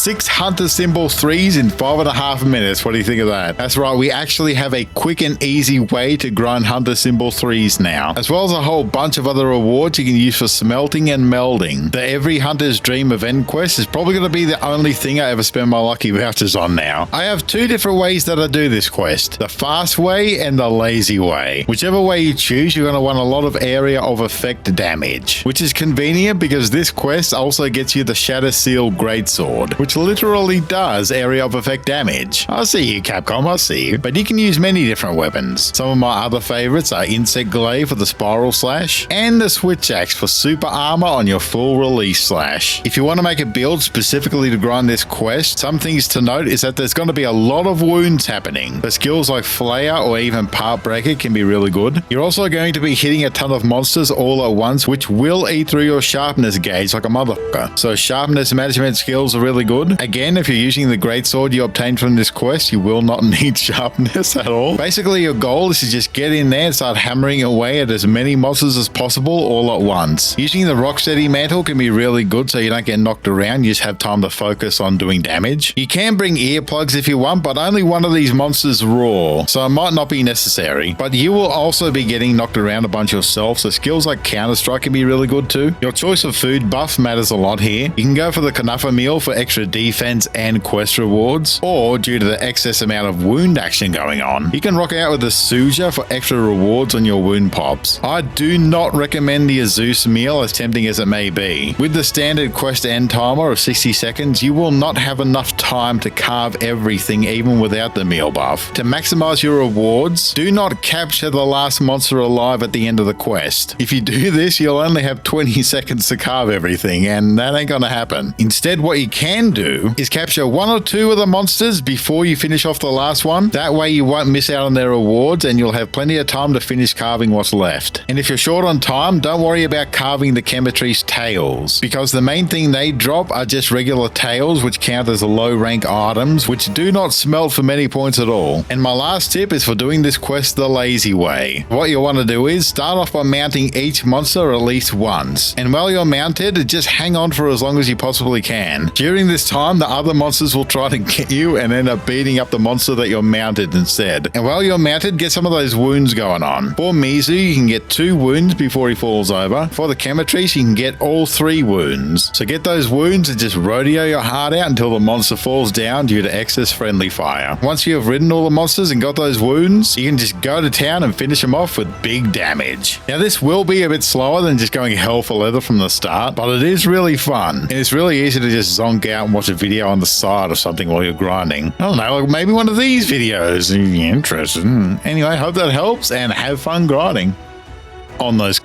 6 Hunter Symbol 3s in 5.5 minutes. What do you think of that? That's right, we actually have a quick and easy way to grind Hunter Symbol 3s now, as well as a whole bunch of other rewards you can use for smelting and melding. The Every Hunter's Dream event quest is probably going to be the only thing I ever spend my lucky vouchers on now. I have 2 different ways that I do this quest, the fast way and the lazy way. Whichever way you choose, you're going to want a lot of area of effect damage, which is convenient because this quest also gets you the Shatter Seal Greatsword, which literally does area of effect damage. I see you, Capcom, I see you. But you can use many different weapons. Some of my other favorites are Insect Glaive for the Spiral Slash, and the Switch Axe for super armor on your full release slash. If you want to make a build specifically to grind this quest, some things to note is that there's going to be a lot of wounds happening. The skills like Flayer or even Part Breaker can be really good. You're also going to be hitting a ton of monsters all at once, which will eat through your sharpness gauge like a motherfucker. So sharpness management skills are really good. Again, if you're using the greatsword you obtained from this quest, you will not need sharpness at all. Basically, your goal is to just get in there and start hammering away at as many monsters as possible all at once. Using the Rocksteady Mantle can be really good so you don't get knocked around, you just have time to focus on doing damage. You can bring earplugs if you want, but only one of these monsters raw, so it might not be necessary. But you will also be getting knocked around a bunch yourself, so skills like Counter Strike can be really good too. Your choice of food buff matters a lot here. You can go for the Kanafa meal for extra defense and quest rewards, or due to the excess amount of wound action going on, you can rock out with the Suja for extra rewards on your wound pops. I do not recommend the Azus meal, as tempting as it may be. With the standard quest end timer of 60 seconds, you will not have enough time to carve everything even without the meal buff. To maximize your rewards, do not capture the last monster alive at the end of the quest. If you do this, you'll only have 20 seconds to carve everything, and that ain't gonna happen. Instead, what you can do is capture 1 or 2 of the monsters before you finish off the last one. That way you won't miss out on their rewards and you'll have plenty of time to finish carving what's left. And if you're short on time, don't worry about carving the Chemetry's tails, because the main thing they drop are just regular tails, which count as low rank items, which do not smelt for many points at all. And my last tip is for doing this quest the lazy way. What you want to do is start off by mounting each monster at least once, and while you're mounted, just hang on for as long as you possibly can. During this time, the other monsters will try to get you and end up beating up the monster that you're mounted instead. And while you're mounted, get some of those wounds going on. For Mizu, you can get 2 wounds before he falls over. For the Chemetry's, you can get all 3 wounds. So get those wounds and just rodeo your heart out until the monster falls down due to excess friendly fire. Once you have ridden all the monsters and got those wounds, you can just go to town and finish them off with big damage. Now this will be a bit slower than just going hell for leather from the start, but it is really fun. And it's really easy to just zonk out and watch a video on the side or something while you're grinding. I don't know, like maybe one of these videos. Interesting. Anyway, hope that helps and have fun grinding on those